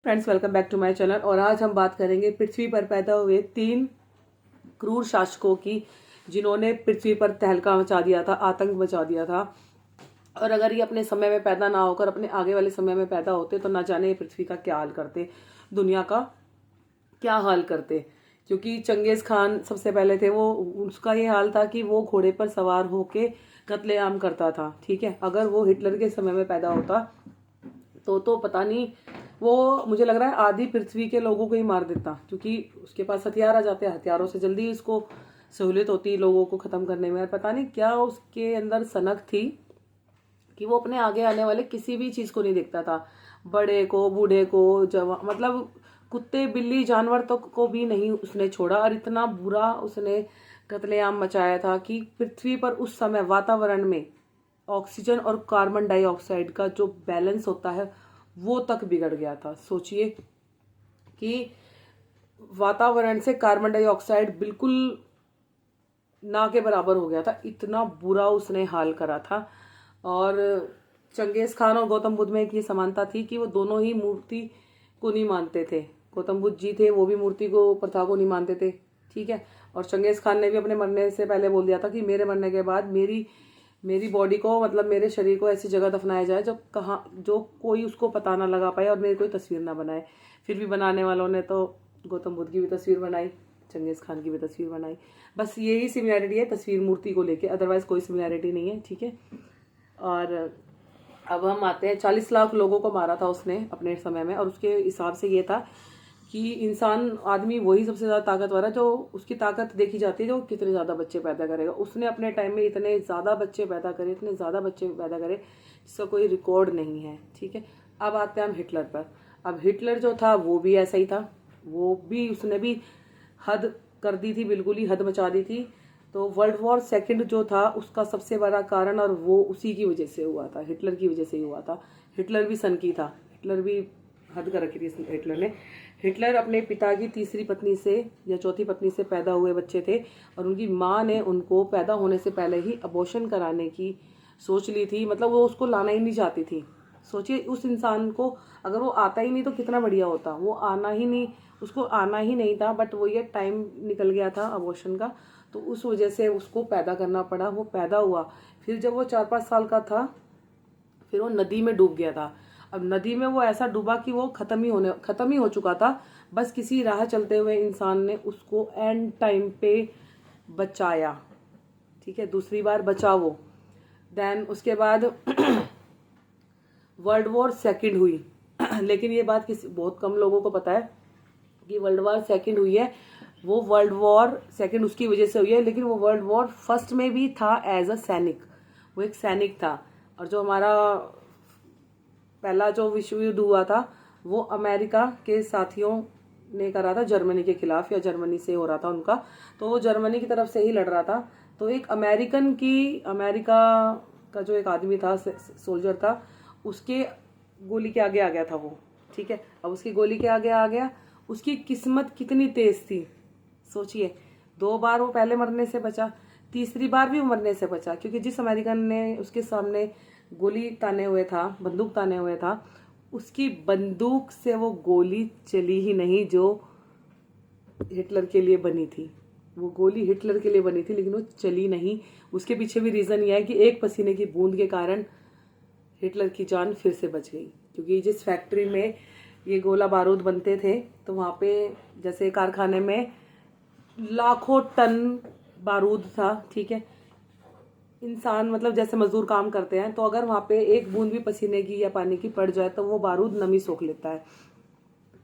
Friends, welcome back to my channel. और आज हम बात करेंगे पृथ्वी पर पैदा हुए 3 क्रूर शासकों की, जिन्होंने पृथ्वी पर तहलका मचा दिया था, आतंक मचा दिया था। और अगर ये अपने समय में पैदा ना होकर अपने आगे वाले समय में पैदा होते तो ना जाने ये पृथ्वी का क्या हाल करते, दुनिया का क्या हाल करते। क्योंकि चंगेज खान सबसे पहले थे, वो उसका ये हाल था कि वो घोड़े पर सवार होके कत्लेआम करता था। ठीक है, अगर वो हिटलर के समय में पैदा होता तो पता नहीं, वो मुझे लग रहा है आधी पृथ्वी के लोगों को ही मार देता, क्योंकि उसके पास हथियार आ जाते हैं, हथियारों से जल्दी उसको सहूलियत होती है लोगों को ख़त्म करने में। पता नहीं क्या उसके अंदर सनक थी कि वो अपने आगे आने वाले किसी भी चीज़ को नहीं देखता था, बड़े को, बूढ़े को, जवान, मतलब कुत्ते बिल्ली जानवर तो को भी नहीं उसने छोड़ा। और इतना बुरा उसने कत्लेआम मचाया था कि पृथ्वी पर उस समय वातावरण में ऑक्सीजन और कार्बन डाइऑक्साइड का जो बैलेंस होता है वो तक बिगड़ गया था। सोचिए कि वातावरण से कार्बन डाइऑक्साइड बिल्कुल ना के बराबर हो गया था, इतना बुरा उसने हाल करा था। और चंगेज खान और गौतम बुद्ध में एक ये समानता थी कि वो दोनों ही मूर्ति को नहीं मानते थे। गौतम बुद्ध जी थे, वो भी मूर्ति को, प्रथा को नहीं मानते थे। ठीक है, और चंगेज खान ने भी अपने मरने से पहले बोल दिया था कि मेरे मरने के बाद मेरी बॉडी को, मतलब मेरे शरीर को ऐसी जगह दफनाया जाए जो कोई उसको पता ना लगा पाए और मेरी कोई तस्वीर ना बनाए। फिर भी बनाने वालों ने तो गौतम बुद्ध की भी तस्वीर बनाई, चंगेज खान की भी तस्वीर बनाई। बस यही सिमिलैरिटी है तस्वीर मूर्ति को लेके, अदरवाइज कोई सिमिलैरिटी नहीं है। ठीक है, और अब हम आते हैं, 40 लाख लोगों को मारा था उसने अपने समय में। और उसके हिसाब से ये था कि इंसान, आदमी वही सबसे ज़्यादा ताकतवर है जो उसकी ताकत देखी जाती है, जो कितने ज़्यादा बच्चे पैदा करेगा। उसने अपने टाइम में इतने ज़्यादा बच्चे पैदा करे, इतने ज़्यादा बच्चे पैदा करे जिसका कोई रिकॉर्ड नहीं है। ठीक है, अब आते हैं हम हिटलर पर। अब हिटलर जो था वो भी ऐसा ही था, उसने भी हद कर दी थी, बिल्कुल ही हद मचा दी थी। तो वर्ल्ड वॉर सेकंड जो था उसका सबसे बड़ा कारण, और वो उसी की वजह से हुआ था, हिटलर की वजह से ही हुआ था। हिटलर भी सनकी था, हिटलर भी हद कर रखी थी हिटलर ने। हिटलर अपने पिता की तीसरी पत्नी से या चौथी पत्नी से पैदा हुए बच्चे थे, और उनकी माँ ने उनको पैदा होने से पहले ही अबॉर्शन कराने की सोच ली थी। मतलब वो उसको लाना ही नहीं चाहती थी। सोचिए, उस इंसान को अगर वो आता ही नहीं तो कितना बढ़िया होता, वो आना ही नहीं, उसको आना ही नहीं था, बट वो ये टाइम निकल गया था अबॉर्शन का, तो उस वजह से उसको पैदा करना पड़ा। वो पैदा हुआ, फिर जब वो 4-5 साल का था फिर वो नदी में डूब गया था। अब नदी में वो ऐसा डूबा कि वो खत्म ही हो चुका था। बस किसी राह चलते हुए इंसान ने उसको एंड टाइम पे बचाया। ठीक है, दूसरी बार बचा वो। देन उसके बाद वर्ल्ड वॉर सेकंड हुई लेकिन ये बात बहुत कम लोगों को पता है कि वर्ल्ड वॉर सेकंड हुई है। वो वर्ल्ड वॉर सेकंड उसकी वजह से हुई है, लेकिन वो वर्ल्ड वॉर फर्स्ट में भी था एज अ सैनिक, वो एक सैनिक था। और जो हमारा पहला जो विश्व युद्ध हुआ था वो अमेरिका के साथियों ने करा था जर्मनी के खिलाफ, या जर्मनी से हो रहा था उनका, तो वो जर्मनी की तरफ से ही लड़ रहा था। तो एक अमेरिका का जो एक आदमी था, सोल्जर था, उसके गोली के आगे आ गया था वो। ठीक है, अब उसकी गोली के आगे आ गया, उसकी किस्मत कितनी तेज थी सोचिए। 2 बार वो पहले मरने से बचा, तीसरी बार भी वो मरने से बचा, क्योंकि जिस अमेरिकन ने उसके सामने गोली ताने हुए था, बंदूक ताने हुए था, उसकी बंदूक से वो गोली चली ही नहीं जो हिटलर के लिए बनी थी। वो गोली हिटलर के लिए बनी थी लेकिन वो चली नहीं। उसके पीछे भी रीज़न ये है कि एक पसीने की बूंद के कारण हिटलर की जान फिर से बच गई। क्योंकि जिस फैक्ट्री में ये गोला बारूद बनते थे, तो वहाँ पे जैसे कारखाने में लाखों टन बारूद था। ठीक है, इंसान, मतलब जैसे मजदूर काम करते हैं, तो अगर वहाँ पे एक बूंद भी पसीने की या पानी की पड़ जाए तो वो बारूद नमी सोख लेता है।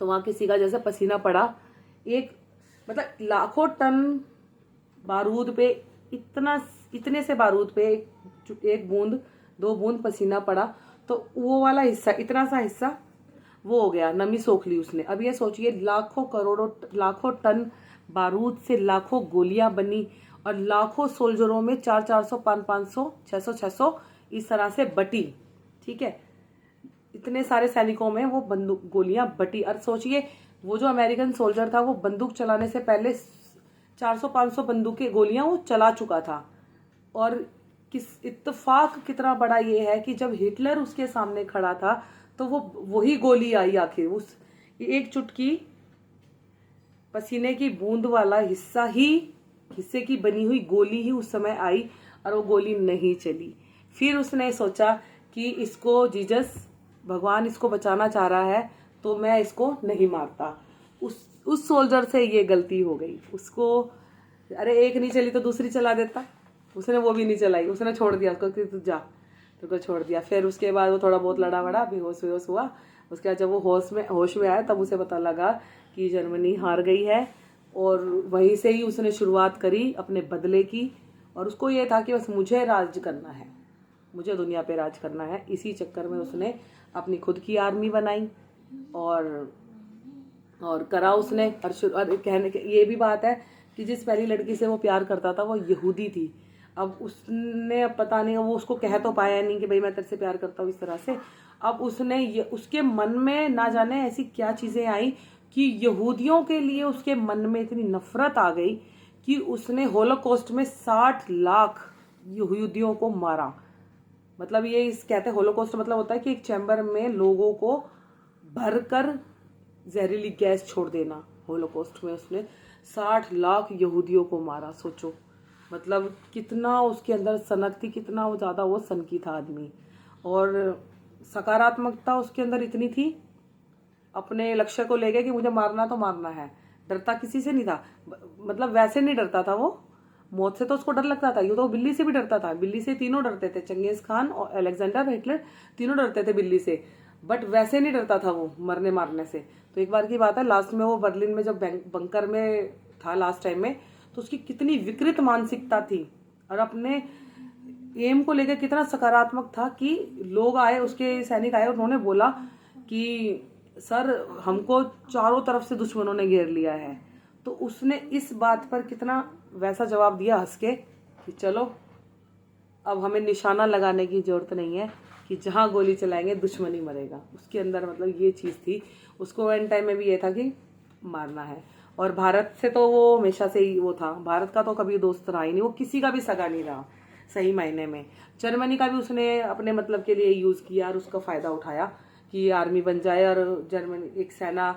तो वहाँ किसी का जैसे पसीना पड़ा, एक, मतलब लाखों टन बारूद पे, इतने से बारूद पे एक बूंद 2 बूंद पसीना पड़ा, तो वो वाला हिस्सा, इतना सा हिस्सा वो हो गया, नमी सोख ली उसने। अब ये सोचिए, लाखों टन बारूद से लाखों गोलियां बनी, और लाखों सोल्जरों में 400-400, 500-500, 600-600 इस तरह से बटी। ठीक है, इतने सारे सैनिकों में वो बंदूक गोलियां बटी। और सोचिए, वो जो अमेरिकन सोल्जर था वो बंदूक चलाने से पहले 400-500 बंदूकें गोलियां वो चला चुका था। और किस इत्तेफाक कितना बड़ा ये है कि जब हिटलर उसके सामने खड़ा था तो वो वही गोली आई आखिर, उस एक चुटकी पसीने की बूंद वाला हिस्से की बनी हुई गोली ही उस समय आई और वो गोली नहीं चली। फिर उसने सोचा कि इसको जीसस भगवान इसको बचाना चाह रहा है तो मैं इसको नहीं मारता। उस सोल्जर से ये गलती हो गई। उसको अरे एक नहीं चली तो दूसरी चला देता, उसने वो भी नहीं चलाई, उसने छोड़ दिया उसको कि तू जा, तेरे को छोड़ दिया। फिर उसके बाद वो थोड़ा बहुत लड़ा वड़ा बेहोश हुआ। उसके बाद जब वो होश में आया तब उसे पता लगा कि जर्मनी हार गई है, और वहीं से ही उसने शुरुआत करी अपने बदले की। और उसको ये था कि बस मुझे राज करना है, मुझे दुनिया पे राज करना है। इसी चक्कर में उसने अपनी खुद की आर्मी बनाई और करा उसने। और कहने के ये भी बात है कि जिस पहली लड़की से वो प्यार करता था वो यहूदी थी। अब उसने, अब पता नहीं वो उसको कह तो पाया नहीं कि भाई मैं तेरे से प्यार करता हूँ इस तरह से। अब उसने उसके मन में ना जाने ऐसी क्या चीज़ें आई कि यहूदियों के लिए उसके मन में इतनी नफरत आ गई कि उसने होलोकॉस्ट में 60 लाख यहूदियों को मारा। मतलब ये कहते हैं होलोकॉस्ट मतलब होता है कि एक चैम्बर में लोगों को भरकर जहरीली गैस छोड़ देना। होलोकॉस्ट में उसने 60 लाख यहूदियों को मारा। सोचो मतलब कितना उसके अंदर सनक थी, कितना वो ज़्यादा वो सनकी था आदमी। और सकारात्मकता उसके अंदर इतनी थी अपने लक्ष्य को लेके कि मुझे मारना तो मारना है। डरता किसी से नहीं था, मतलब वैसे नहीं डरता था वो, मौत से तो उसको डर लगता था, यूँ तो बिल्ली से भी डरता था। बिल्ली से तीनों डरते थे, चंगेज खान और अलेक्जेंडर हिटलर तीनों डरते थे बिल्ली से, बट वैसे नहीं डरता था वो मरने मारने से। तो एक बार की बात है, लास्ट में वो बर्लिन में जब बंकर में था लास्ट टाइम में, तो उसकी कितनी विकृत मानसिकता थी और अपने एम को लेकर कितना सकारात्मक था कि लोग आए, उसके सैनिक आए, उन्होंने बोला कि सर हमको चारों तरफ से दुश्मनों ने घेर लिया है। तो उसने इस बात पर कितना वैसा जवाब दिया हंस के कि चलो अब हमें निशाना लगाने की जरूरत नहीं है कि जहाँ गोली चलाएंगे दुश्मन ही मरेगा। उसके अंदर मतलब ये चीज़ थी। उसको एंड टाइम में भी ये था कि मारना है। और भारत से तो वो हमेशा से ही वो था, भारत का तो कभी दोस्त रहा ही नहीं, वो किसी का भी सगा नहीं रहा सही मायने में। जर्मनी का भी उसने अपने मतलब के लिए यूज़ किया और उसका फ़ायदा उठाया कि आर्मी बन जाए और जर्मनी एक सेना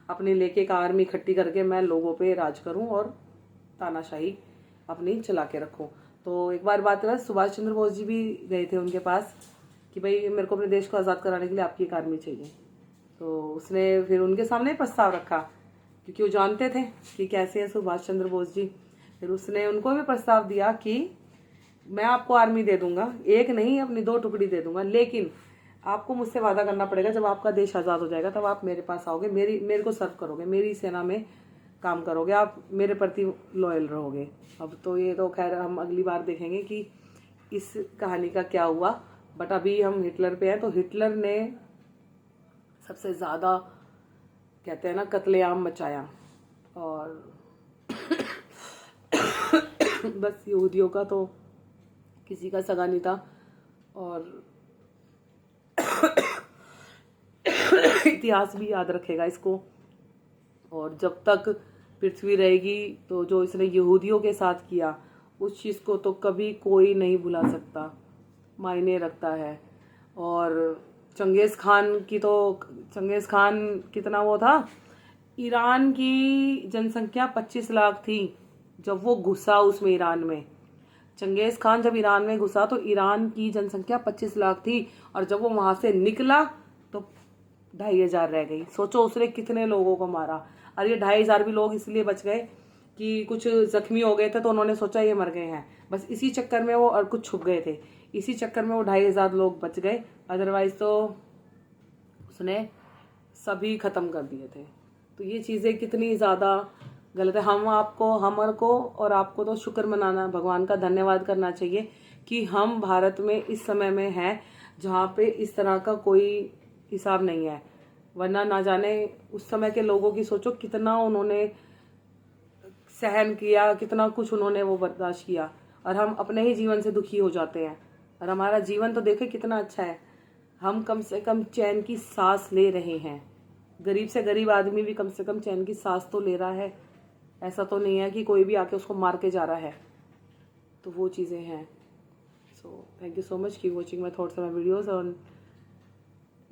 अपने लेके एक आर्मी इकट्ठी करके मैं लोगों पे राज करूं और तानाशाही अपनी चला के रखूं। तो एक बार बात है, सुभाष चंद्र बोस जी भी गए थे उनके पास कि भाई मेरे को अपने देश को आज़ाद कराने के लिए आपकी एक आर्मी चाहिए। तो उसने फिर उनके सामने प्रस्ताव रखा क्योंकि वो जानते थे कि कैसे है सुभाष चंद्र बोस जी। फिर उसने उनको भी प्रस्ताव दिया कि मैं आपको आर्मी दे दूंगा, एक नहीं अपनी 2 टुकड़ी दे दूंगा, लेकिन आपको मुझसे वादा करना पड़ेगा जब आपका देश आज़ाद हो जाएगा तब आप मेरे पास आओगे, मेरे को सर्व करोगे, मेरी सेना में काम करोगे, आप मेरे प्रति लॉयल रहोगे। अब तो ये तो खैर हम अगली बार देखेंगे कि इस कहानी का क्या हुआ। बट अभी हम हिटलर पे हैं, तो हिटलर ने सबसे ज़्यादा कहते हैं ना कत्लेआम मचाया और बस यहूदियों का तो किसी का सगा नहीं था। और इतिहास भी याद रखेगा इसको। और जब तक पृथ्वी रहेगी तो जो इसने यहूदियों के साथ किया उस चीज़ को तो कभी कोई नहीं भुला सकता, मायने रखता है। और चंगेज़ खान कितना वो था, ईरान की जनसंख्या 25 लाख थी जब वो घुसा उसमें ईरान में। चंगेज़ खान जब ईरान में घुसा तो ईरान की जनसंख्या 25 लाख थी और जब वो वहाँ से निकला तो 2,500 रह गई। सोचो उसने कितने लोगों को मारा। और ये 2,500 भी लोग इसलिए बच गए कि कुछ जख्मी हो गए थे तो उन्होंने सोचा ये मर गए हैं, बस इसी चक्कर में वो, और कुछ छुप गए थे, इसी चक्कर में वो 2,500 लोग बच गए। अदरवाइज तो उसने सभी ख़त्म कर दिए थे। तो ये चीज़ें कितनी ज़्यादा गलत है। हमर को और आपको तो शुक्र मनाना, भगवान का धन्यवाद करना चाहिए कि हम भारत में इस समय में हैं जहाँ पे इस तरह का कोई हिसाब नहीं है। वरना ना जाने उस समय के लोगों की सोचो कितना उन्होंने सहन किया, कितना कुछ उन्होंने वो बर्दाश्त किया, और हम अपने ही जीवन से दुखी हो जाते हैं। और हमारा जीवन तो देखे कितना अच्छा है, हम कम से कम चैन की सांस ले रहे हैं। गरीब से गरीब आदमी भी कम से कम चैन की सांस तो ले रहा है, ऐसा तो नहीं है कि कोई भी आके उसको मार के जा रहा है। तो वो चीज़ें हैं। So thank you so much, keep watching my thoughts and my videos. और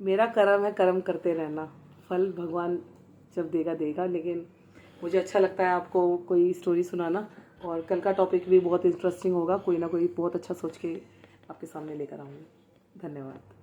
मेरा कर्म है कर्म करते रहना, फल भगवान जब देगा देगा, लेकिन मुझे अच्छा लगता है आपको कोई स्टोरी सुनाना। और कल का टॉपिक भी बहुत इंटरेस्टिंग होगा, कोई ना कोई बहुत अच्छा सोच के आपके सामने लेकर आऊँगी। धन्यवाद।